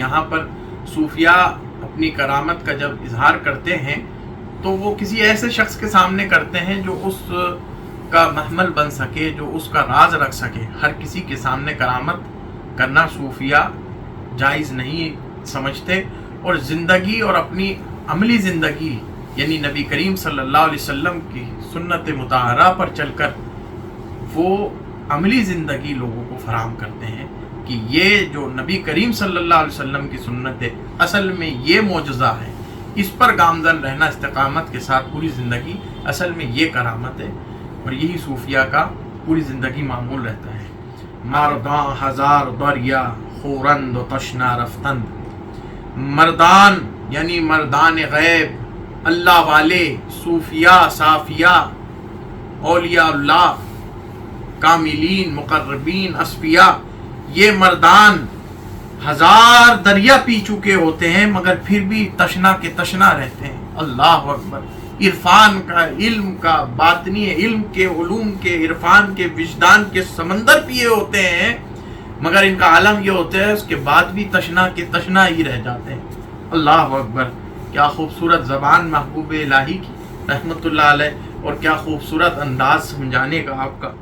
یہاں پر صوفیاء اپنی کرامت کا جب اظہار کرتے ہیں تو وہ کسی ایسے شخص کے سامنے کرتے ہیں جو اس کا محمل بن سکے، جو اس کا راز رکھ سکے۔ ہر کسی کے سامنے کرامت کرنا صوفیاء جائز نہیں سمجھتے، اور زندگی اور اپنی عملی زندگی یعنی نبی کریم صلی اللہ علیہ وسلم کی سنت مطہرہ پر چل کر وہ عملی زندگی لوگوں کو فراہم کرتے ہیں کہ یہ جو نبی کریم صلی اللہ علیہ وسلم کی سنت ہے اصل میں یہ معجزہ ہے، اس پر گامزن رہنا استقامت کے ساتھ پوری زندگی اصل میں یہ کرامت ہے، اور یہی صوفیاء کا پوری زندگی معمول رہتا ہے۔ مرداں ہزار دریا خورند و تشنا رفتند، مردان یعنی مردان غیب، اللہ والے، صوفیاء، صافیاء، اولیاء اللہ، کاملین، مقربین، اصفیاء، یہ مردان ہزار دریا پی چکے ہوتے ہیں مگر پھر بھی تشنا کے تشنا رہتے ہیں۔ اللہ اکبر! عرفان کا، علم کا، باطنی علم کے، علوم کے، عرفان کے، وجدان کے سمندر پیے ہوتے ہیں مگر ان کا عالم یہ ہوتا ہے اس کے بعد بھی تشنا کے تشنا ہی رہ جاتے ہیں۔ اللہ اکبر! کیا خوبصورت زبان محبوب الہی کی رحمت اللہ علیہ، اور کیا خوبصورت انداز سمجھانے کا آپ کا۔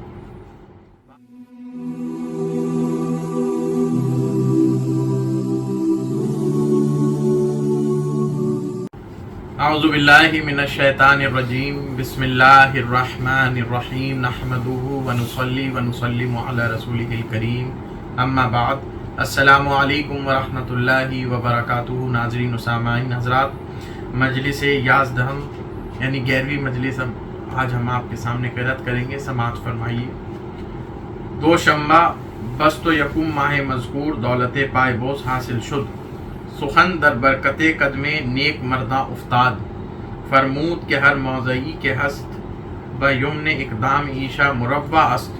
اعوذ باللہ من الشیطان الرجیم، بسم اللہ الرحمن الرحیم، نحمدہ ونصلی ونسلم علی رسولہ الکریم، اما بعد، السلام علیکم ورحمۃ اللہ وبرکاتہ۔ ناظرین و سامعین حضرات، مجلس یازدہم یعنی 11ویں مجلس آج ہم آپ کے سامنے قرأت کریں گے، سماعت فرمائیے۔ دوشنبہ بست و یکم ماہ مذکور دولت پائے بوس حاصل شد، سخن در برکت قدم نیک مرداں افتاد، فرمود کہ ہر موضعی کے ہست بہ یمن اقدام عیشا مربع است،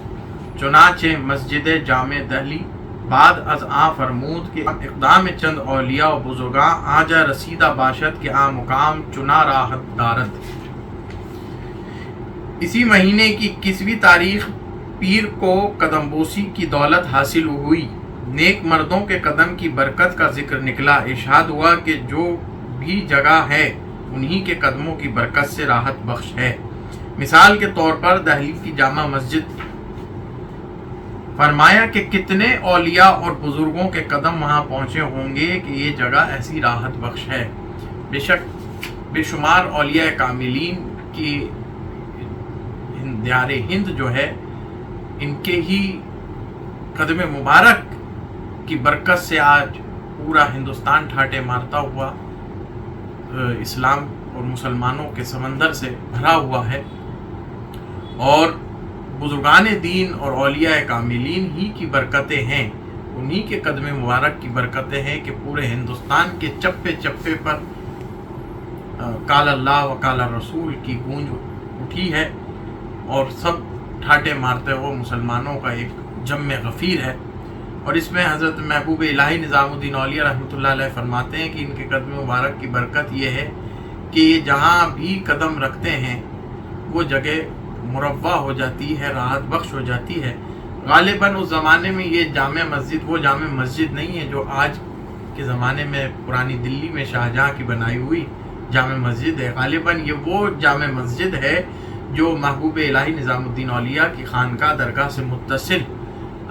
چنانچہ مسجد جامع دہلی بعد از آ فرمود کہ اقدام چند اولیاء و بزرگاں آجا رسیدہ باشد کہ آ مقام چنا راحت دارد۔ اسی مہینے کی 21ویں تاریخ پیر کو قدم بوسی کی دولت حاصل ہوئی، نیک مردوں کے قدم کی برکت کا ذکر نکلا، ارشاد ہوا کہ جو بھی جگہ ہے انہی کے قدموں کی برکت سے راحت بخش ہے۔ مثال کے طور پر دہلی کی جامع مسجد، فرمایا کہ کتنے اولیاء اور بزرگوں کے قدم وہاں پہنچے ہوں گے کہ یہ جگہ ایسی راحت بخش ہے۔ بے شک بے شمار اولیاء کاملین کی دیار ہند جو ہے ان کے ہی قدم مبارک کی برکت سے آج پورا ہندوستان ٹھاٹے مارتا ہوا اسلام اور مسلمانوں کے سمندر سے بھرا ہوا ہے، اور بزرگان دین اور اولیاء کاملین ہی کی برکتیں ہیں، انہی کے قدم مبارک کی برکتیں ہیں کہ پورے ہندوستان کے چپے چپے پر قال اللہ و قال رسول کی گونج اٹھی ہے، اور سب ٹھاٹے مارتے ہوئے مسلمانوں کا ایک جم غفیر ہے۔ اور اس میں حضرت محبوب الہی نظام الدین اولیاء رحمۃ اللہ علیہ فرماتے ہیں کہ ان کے قدم مبارک کی برکت یہ ہے کہ یہ جہاں بھی قدم رکھتے ہیں وہ جگہ مربع ہو جاتی ہے، راحت بخش ہو جاتی ہے۔ غالباً اس زمانے میں یہ جامع مسجد وہ جامع مسجد نہیں ہے جو آج کے زمانے میں پرانی دلی میں شاہجہاں کی بنائی ہوئی جامع مسجد ہے۔ غالباً یہ وہ جامع مسجد ہے جو محبوب الہی نظام الدین اولیاء کی خانقاہ درگاہ سے متصل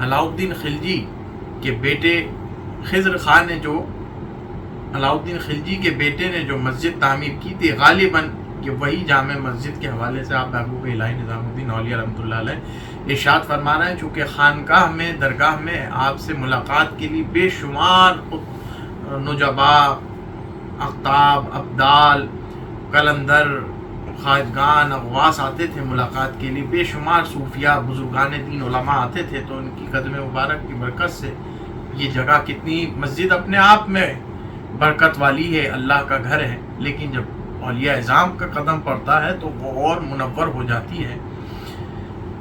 علاؤالدین خلجی کے بیٹے خضر خان نے جو علاؤالدین خلجی کے بیٹے نے جو مسجد تعمیر کی تھی، غالباً یہ وہی جامع مسجد کے حوالے سے آپ محبوب الہی نظام الدین اولیاء رحمۃ اللہ علیہ ارشاد فرما رہے ہیں، چونکہ خانقاہ میں درگاہ میں آپ سے ملاقات کے لیے بے شمار نجبا، اقطاب، ابدال، قلندر، خواجگان، اغواس آتے تھے ملاقات کے لیے، بے شمار صوفیاء، بزرگان دین، علماء آتے تھے، تو ان کی قدم مبارک کی برکت سے یہ جگہ کتنی مسجد اپنے آپ میں برکت والی ہے، اللہ کا گھر ہے، لیکن جب اولیاء اعظام کا قدم پڑتا ہے تو وہ اور منور ہو جاتی ہے۔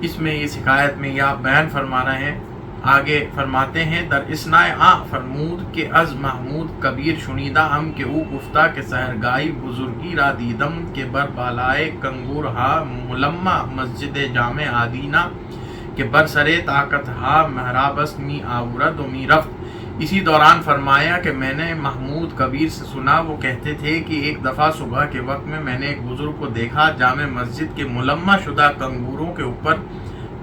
اس میں اس حکایت میں یہ آپ بیان فرما رہے ہیں، آگے فرماتے ہیں در اسنا فرمود کہ از محمود کبیر شنیدہ ہم کہ او گفتہ کہ سحرگاہی بزرگی را دیدم کہ بر بالائے کنگور ہا ملمہ مسجد جامع آدینہ کہ بر سرے طاقت ہا محرابست می آورد و می رفت اسی دوران فرمایا کہ میں نے محمود کبیر سے سنا، وہ کہتے تھے کہ ایک دفعہ صبح کے وقت میں نے ایک بزرگ کو دیکھا جامع مسجد کے ملمع شدہ کنگوروں کے اوپر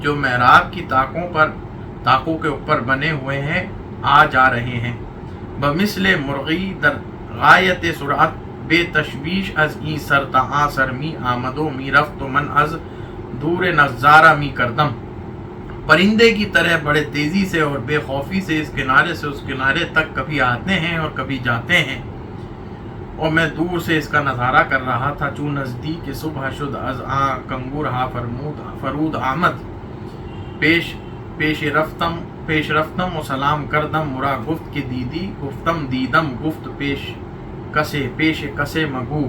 جو محراب کی طاقوں کے اوپر بنے ہوئے ہیں آ جا رہے ہیں، بمثل مرغی در غایت سرعت بے تشویش از این سر تا آن سر می آمد و می رفت و من از دور نظارہ می کردم، پرندے کی طرح بڑے تیزی سے اور بے خوفی سے اس کنارے سے اس کنارے تک کبھی آتے ہیں اور کبھی جاتے ہیں، اور میں دور سے اس کا نظارہ کر رہا تھا۔ چون نزدیک صبح شد از آن کنگور ہا فرود آمد، پیش رفتم و سلام کردم، مرا گفت کہ دیدی، گفتم دیدم، گفت پیش کسے مگو۔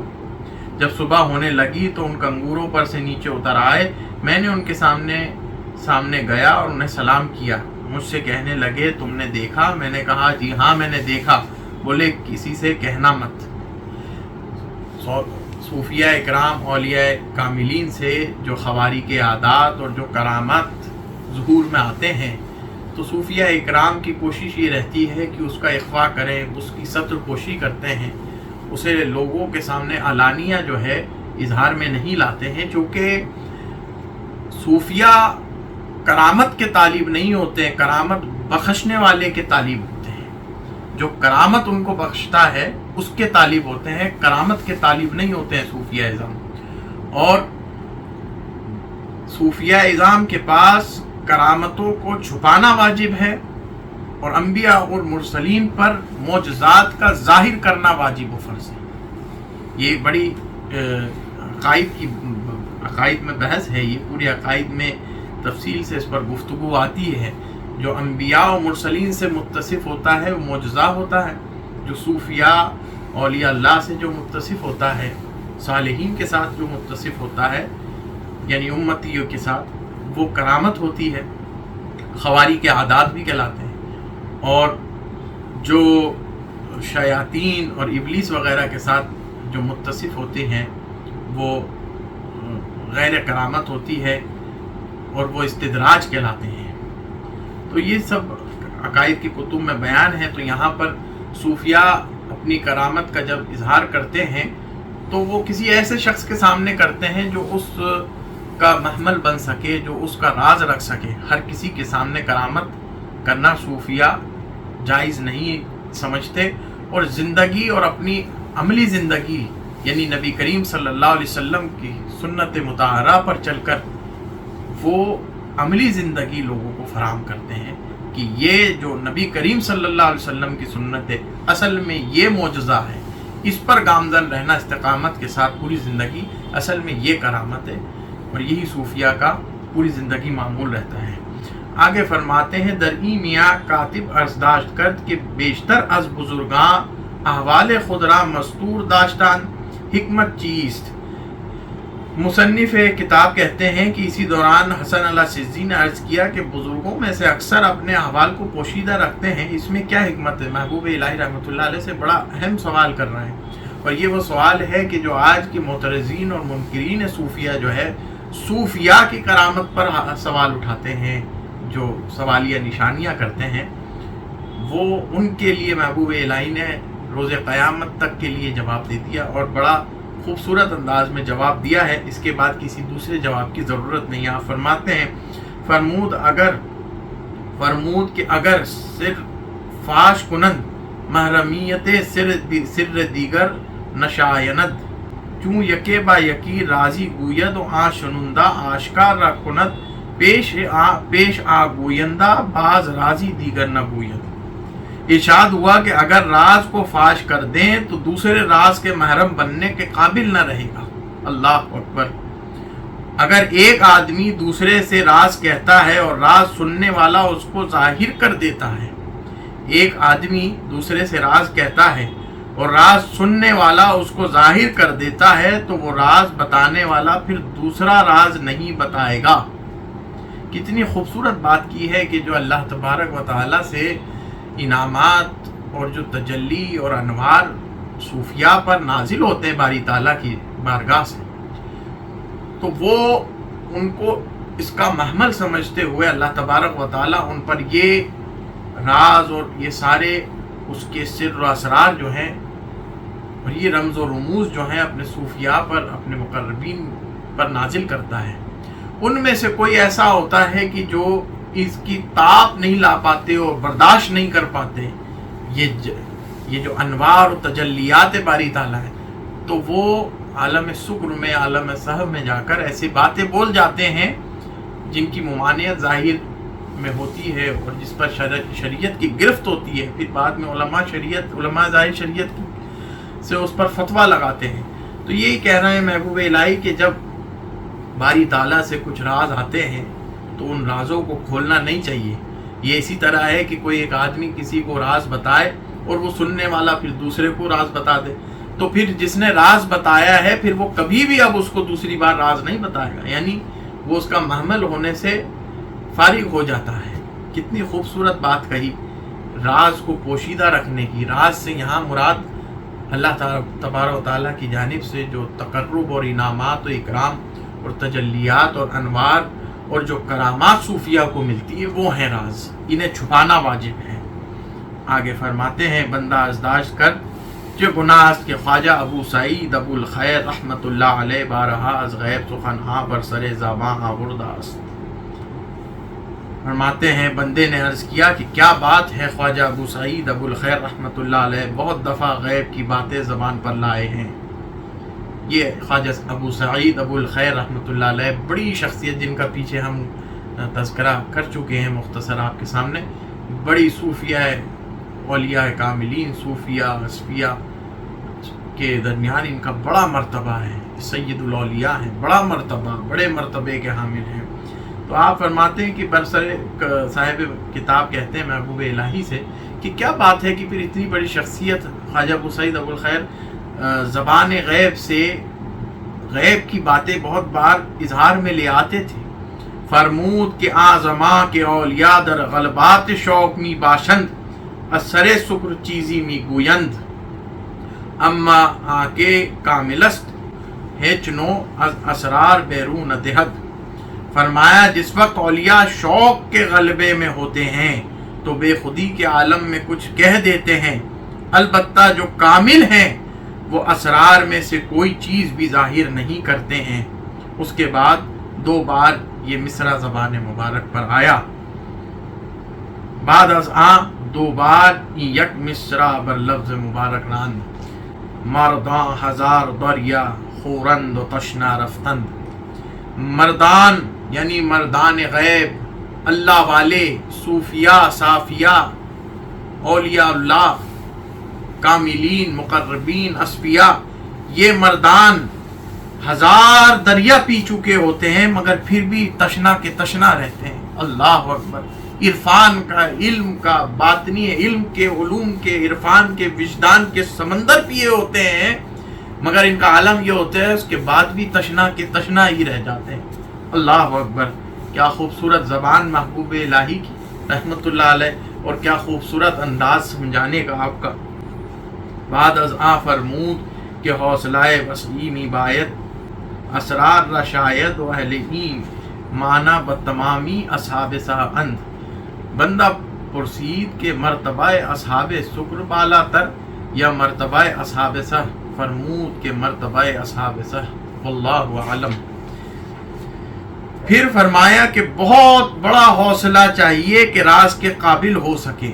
جب صبح ہونے لگی تو ان کنگوروں پر سے نیچے اتر آئے، میں نے ان کے سامنے گیا اور انہیں سلام کیا، مجھ سے کہنے لگے تم نے دیکھا؟ میں نے کہا جی ہاں میں نے دیکھا۔ بولے کسی سے کہنا مت۔ صوفیہ اکرام اولیاء کاملین سے جو خوارق عادات اور جو کرامات ظہور میں آتے ہیں تو صوفیہ اکرام کی کوشش یہ رہتی ہے کہ اس کا اخفاء کریں، اس کی ستر پوشی کرتے ہیں، اسے لوگوں کے سامنے علانیہ جو ہے اظہار میں نہیں لاتے ہیں، چونکہ صوفیہ کرامت کے طالب نہیں ہوتے ہیں، کرامت بخشنے والے کے طالب ہوتے ہیں۔ جو کرامت ان کو بخشتا ہے اس کے طالب ہوتے ہیں، کرامت کے طالب نہیں ہوتے ہیں صوفیہ اعظام۔ اور صوفیہ اعظام کے پاس کرامتوں کو چھپانا واجب ہے اور انبیاء اور مرسلین پر معجزات کا ظاہر کرنا واجب و فرض ہے۔ یہ بڑی عقائد میں بحث ہے، یہ پورے عقائد میں تفصیل سے اس پر گفتگو آتی ہے۔ جو انبیاء و مرسلین سے متصف ہوتا ہے وہ معجزہ ہوتا ہے، جو صوفیاء اولیاء اللہ سے جو متصف ہوتا ہے، صالحین کے ساتھ جو متصف ہوتا ہے یعنی امتیوں کے ساتھ، وہ کرامت ہوتی ہے، خوارق عادات بھی کہلاتے ہیں۔ اور جو شیاطین اور ابلیس وغیرہ کے ساتھ جو متصف ہوتے ہیں وہ غیر کرامت ہوتی ہے اور وہ استدراج کہلاتے ہیں۔ تو یہ سب عقائد کی کتب میں بیان ہے۔ تو یہاں پر صوفیاء اپنی کرامت کا جب اظہار کرتے ہیں تو وہ کسی ایسے شخص کے سامنے کرتے ہیں جو اس کا محمل بن سکے، جو اس کا راز رکھ سکے۔ ہر کسی کے سامنے کرامت کرنا صوفیاء جائز نہیں سمجھتے، اور زندگی اور اپنی عملی زندگی یعنی نبی کریم صلی اللہ علیہ وسلم کی سنت مطہرہ پر چل کر وہ عملی زندگی لوگوں کو فراہم کرتے ہیں کہ یہ جو نبی کریم صلی اللہ علیہ وسلم کی سنت ہے اصل میں یہ معجزہ ہے، اس پر گامزن رہنا استقامت کے ساتھ پوری زندگی، اصل میں یہ کرامت ہے، اور یہی صوفیاء کا پوری زندگی معمول رہتا ہے۔ آگے فرماتے ہیں درئی میاں کاتب ارزداشت کرد کہ بیشتر از بزرگاں احوال خود را مستور داشتان حکمت چیست۔ مصنف کتاب کہتے ہیں کہ اسی دوران حسن اللہ سجزی نے عرض کیا کہ بزرگوں میں سے اکثر اپنے احوال کو پوشیدہ رکھتے ہیں، اس میں کیا حکمت ہے؟ محبوب الہی رحمۃ اللہ علیہ سے بڑا اہم سوال کر رہے ہیں، اور یہ وہ سوال ہے کہ جو آج کے معترضین اور منکرین صوفیہ جو ہے صوفیاء کی کرامت پر سوال اٹھاتے ہیں، جو سوالیہ نشانیاں کرتے ہیں، وہ ان کے لیے محبوب الہی نے روز قیامت تک کے لیے جواب دے دیا، اور بڑا خوبصورت انداز میں جواب دیا ہے۔ اس کے بعد کسی دوسرے جواب کی ضرورت نہیں۔ آپ فرماتے ہیں فرمود کہ اگر سر فاش کنند محرمیت سر دیگر نشایند، چون یکے با یکی رازی گوید و آن شنندہ آشکار را کند، پیش آ گویندہ بعض رازی دیگر نہ گوید۔ ارشاد ہوا کہ اگر راز کو فاش کر دیں تو دوسرے راز کے محرم بننے کے قابل نہ رہے گا۔ اللہ اکبر۔ اگر ایک آدمی دوسرے سے راز کہتا ہے اور راز سننے والا اس کو ظاہر کر دیتا ہے، ایک آدمی دوسرے سے راز کہتا ہے اور راز سننے والا اس کو ظاہر کر دیتا ہے تو وہ راز بتانے والا پھر دوسرا راز نہیں بتائے گا۔ کتنی خوبصورت بات کی ہے کہ جو اللہ تبارک و تعالیٰ سے انعامات اور جو تجلی اور انوار صوفیاء پر نازل ہوتے ہیں باری تعالیٰ کی بارگاہ سے، تو وہ ان کو اس کا محمل سمجھتے ہوئے اللہ تبارک و تعالیٰ ان پر یہ راز اور یہ سارے اس کے سر و اسرار جو ہیں اور یہ رمز و رموز جو ہیں اپنے صوفیاء پر، اپنے مقربین پر نازل کرتا ہے، ان میں سے کوئی ایسا ہوتا ہے کہ جو اس کی تاب نہیں لا پاتے اور برداشت نہیں کر پاتے یہ جو انوار و تجلیات باری تعالیٰ ہے، تو وہ عالم سکر میں، عالم صحب میں جا کر ایسی باتیں بول جاتے ہیں جن کی ممانعت ظاہر میں ہوتی ہے اور جس پر شریعت کی گرفت ہوتی ہے، پھر بعد میں علماء ظاہر شریعت سے اس پر فتویٰ لگاتے ہیں۔ تو یہی کہہ رہے ہیں محبوب الہی کہ جب باری تعالیٰ سے کچھ راز آتے ہیں تو ان رازوں کو کھولنا نہیں چاہیے۔ یہ اسی طرح ہے کہ کوئی ایک آدمی کسی کو راز بتائے اور وہ سننے والا پھر دوسرے کو راز بتا دے، تو پھر جس نے راز بتایا ہے پھر وہ کبھی بھی اب اس کو دوسری بار راز نہیں بتائے گا، یعنی وہ اس کا محمل ہونے سے فارغ ہو جاتا ہے۔ کتنی خوبصورت بات کہی، راز کو پوشیدہ رکھنے کی۔ راز سے یہاں مراد اللہ تبارک و تعالیٰ کی جانب سے جو تقرب اور انعامات و اکرام اور تجلیات اور انوار اور جو کرامات صوفیہ کو ملتی ہے وہ ہیں راز، انہیں چھپانا واجب ہے۔ آگے فرماتے ہیں، بندہ ازداشت کر جو گناہ است کہ خواجہ ابو سعید ابو الخیر رحمت اللہ علیہ بارہا از غیب سخنہا بر سر زباں آوردہ است۔ فرماتے ہیں بندے نے عرض کیا کہ کیا بات ہے خواجہ ابو سعید ابو الخیر رحمت اللہ علیہ بہت دفعہ غیب کی باتیں زبان پر لائے ہیں۔ یہ خواجہ ابو سعید ابو الخیر رحمت اللہ علیہ بڑی شخصیت جن کا پیچھے ہم تذکرہ کر چکے ہیں مختصر آپ کے سامنے، بڑی صوفیہ اولیاء کاملین، صوفیہ اصفیاء کے درمیان ان کا بڑا مرتبہ ہے، سید الاولیاء ہیں، بڑا مرتبہ، بڑے مرتبے کے حامل ہیں۔ تو آپ فرماتے ہیں کہ برسر صاحب کتاب کہتے ہیں محبوب الہی سے کہ کیا بات ہے کہ پھر اتنی بڑی شخصیت خواجہ ابو سعید ابو الخیر زبان غیب سے غیب کی باتیں بہت بار اظہار میں لے آتے تھے۔ فرمود کہ آزماں کے اولیاء در غلبات شوق می باشند اثر سکر چیزی می گویند اما آکے کاملست ہے چنو از اسرار بیرون دہد۔ فرمایا جس وقت اولیاء شوق کے غلبے میں ہوتے ہیں تو بے خودی کے عالم میں کچھ کہہ دیتے ہیں، البتہ جو کامل ہیں وہ اسرار میں سے کوئی چیز بھی ظاہر نہیں کرتے ہیں۔ اس کے بعد 2 بار یہ مصرع زبان مبارک پر آیا، بعد از 2 بار یک مصرع بر لفظ مبارک راند، مردان ہزار دریا خورند و تشنا رفتند۔ مردان یعنی مردان غیب، اللہ والے، صوفیاء، صافیاء، اولیاء اللہ، کاملین، مقربین، اصفیاء، یہ مردان 1000 دریا پی چکے ہوتے ہیں مگر پھر بھی تشنا کے تشنا رہتے ہیں۔ اللہ اکبر! عرفان کا، علم کا، باطنی علم کے، علوم کے، عرفان کے، وجدان کے سمندر پیے ہوتے ہیں مگر ان کا عالم یہ ہوتا ہے اس کے بعد بھی تشنا کے تشنا ہی رہ جاتے ہیں۔ اللہ اکبر! کیا خوبصورت زبان محبوب الہی کی رحمت اللہ علیہ، اور کیا خوبصورت انداز سمجھانے کا آپ کا۔ بعد از فرمود کہ حوصلہ وسیمی باید اسرار را شاید و اہل این معنی بتمامی اصحاب سہ اند۔ بندہ پرسید کہ مرتبہ اصحاب سکر بالا تر یا مرتبہ اصحاب سہ؟ فرمود کہ مرتبہ اصحاب سہ، واللہ اعلم۔ پھر فرمایا کہ بہت بڑا حوصلہ چاہیے کہ راز کے قابل ہو سکے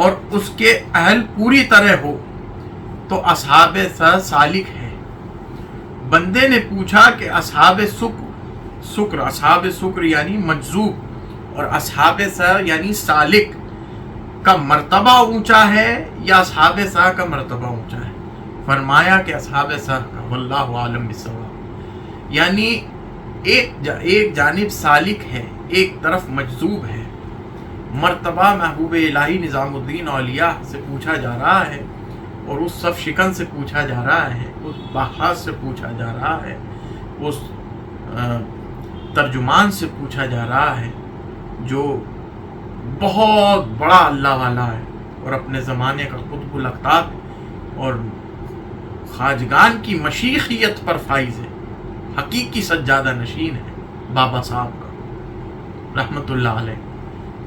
اور اس کے اہل پوری طرح ہو تو اصحاب سالک ہے۔ بندے نے پوچھا کہ اصحاب سکر، اصحاب سکر یعنی مجذوب، اور اصحاب یعنی سالک کا مرتبہ اونچا ہے یا اصحاب کا مرتبہ اونچا ہے؟ فرمایا کہ اصحاب کا، واللہ عالم بالصواب، یعنی ایک جانب سالک ہے، ایک طرف مجذوب ہے۔ مرتبہ محبوب الہی نظام الدین اولیاء سے پوچھا جا رہا ہے اور اس صف شکن سے پوچھا جا رہا ہے، اس بحث سے پوچھا جا رہا ہے، اس ترجمان سے پوچھا جا رہا ہے جو بہت بڑا اللہ والا ہے اور اپنے زمانے کا قطب الاقطاب اور خواجگان کی مشیخیت پر فائز ہے، حقیقی سجادہ نشین ہے بابا صاحب کا رحمت اللہ علیہ۔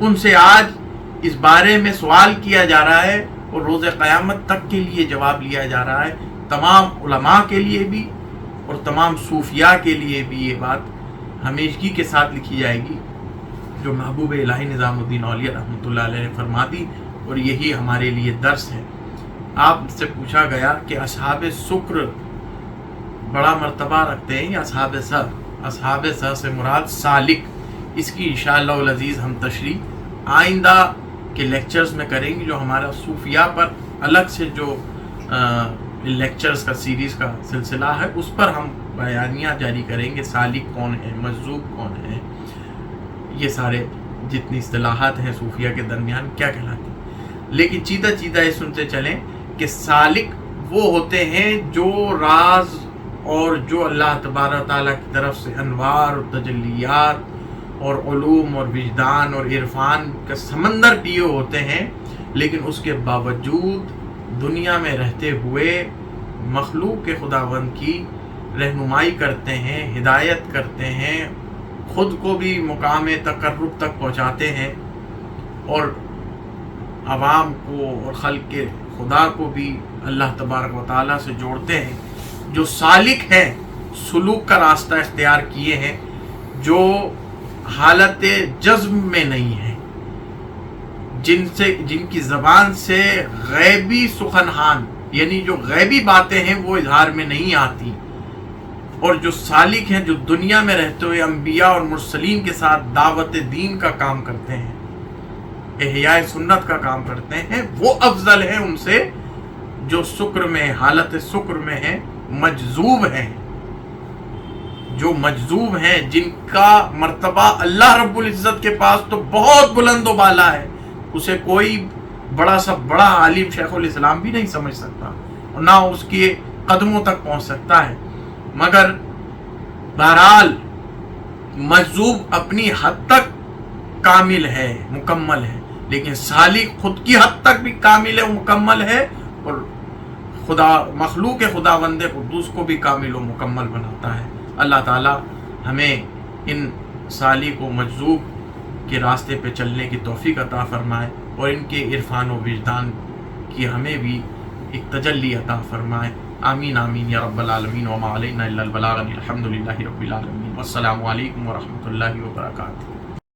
ان سے آج اس بارے میں سوال کیا جا رہا ہے اور روز قیامت تک کے لیے جواب لیا جا رہا ہے. تمام علماء کے لیے بھی اور تمام صوفیاء کے لیے بھی یہ بات ہمیشگی کے ساتھ لکھی جائے گی جو محبوب الہی نظام الدین اولیاء رحمۃ اللہ علیہ نے فرما دی، اور یہی ہمارے لیے درس ہے. آپ سے پوچھا گیا کہ اصحاب سکر بڑا مرتبہ رکھتے ہیں یا اصحاب سر؟ اصحاب سر سے مراد سالک. اس کی انشاءاللہ العزیز ہم تشریح آئندہ کے لیکچرز میں کریں گے. جو ہمارا صوفیاء پر الگ سے جو لیکچرز کا سیریز کا سلسلہ ہے اس پر ہم بیانیہ جاری کریں گے. سالک کون ہے، مجذوب کون ہے، یہ سارے جتنی اصطلاحات ہیں صوفیاء کے درمیان کیا کہلاتی ہیں. لیکن چیدہ یہ سنتے چلیں کہ سالک وہ ہوتے ہیں جو راز اور جو اللہ تبارک تعالیٰ کی طرف سے انوار اور تجلیات اور علوم اور وجدان اور عرفان کا سمندر پیے ہوتے ہیں، لیکن اس کے باوجود دنیا میں رہتے ہوئے مخلوق کے خداوند کی رہنمائی کرتے ہیں، ہدایت کرتے ہیں، خود کو بھی مقام تقرب تک پہنچاتے ہیں اور عوام کو اور خلق کے خدا کو بھی اللہ تبارک و تعالیٰ سے جوڑتے ہیں. جو سالک ہیں، سلوک کا راستہ اختیار کیے ہیں، جو حالت جزم میں نہیں ہیں، جن کی زبان سے غیبی سخنہان یعنی جو غیبی باتیں ہیں وہ اظہار میں نہیں آتی، اور جو سالک ہیں جو دنیا میں رہتے ہوئے انبیاء اور مرسلین کے ساتھ دعوت دین کا کام کرتے ہیں، احیاء سنت کا کام کرتے ہیں، وہ افضل ہیں ان سے جو سکر میں، حالت سکر میں ہیں، مجذوب ہیں. جو مجذوب ہیں، جن کا مرتبہ اللہ رب العزت کے پاس تو بہت بلند و بالا ہے، اسے کوئی بڑا سا بڑا عالم شیخ الاسلام بھی نہیں سمجھ سکتا اور نہ اس کے قدموں تک پہنچ سکتا ہے. مگر بہرحال مجذوب اپنی حد تک کامل ہے، مکمل ہے، لیکن سالک خود کی حد تک بھی کامل ہے، مکمل ہے، اور مخلوق خداوند قدوس کو بھی کامل و مکمل بناتا ہے. اللہ تعالی ہمیں ان سالک و مجذوب کے راستے پہ چلنے کی توفیق عطا فرمائے اور ان کے عرفان و وجدان کی ہمیں بھی ایک تجلی عطا فرمائے. آمین آمین یا رب العالمین. وما علینا الا البلاغ. الحمدللہ رب العالمین. والسلام علیکم ورحمۃ اللہ وبرکاتہ.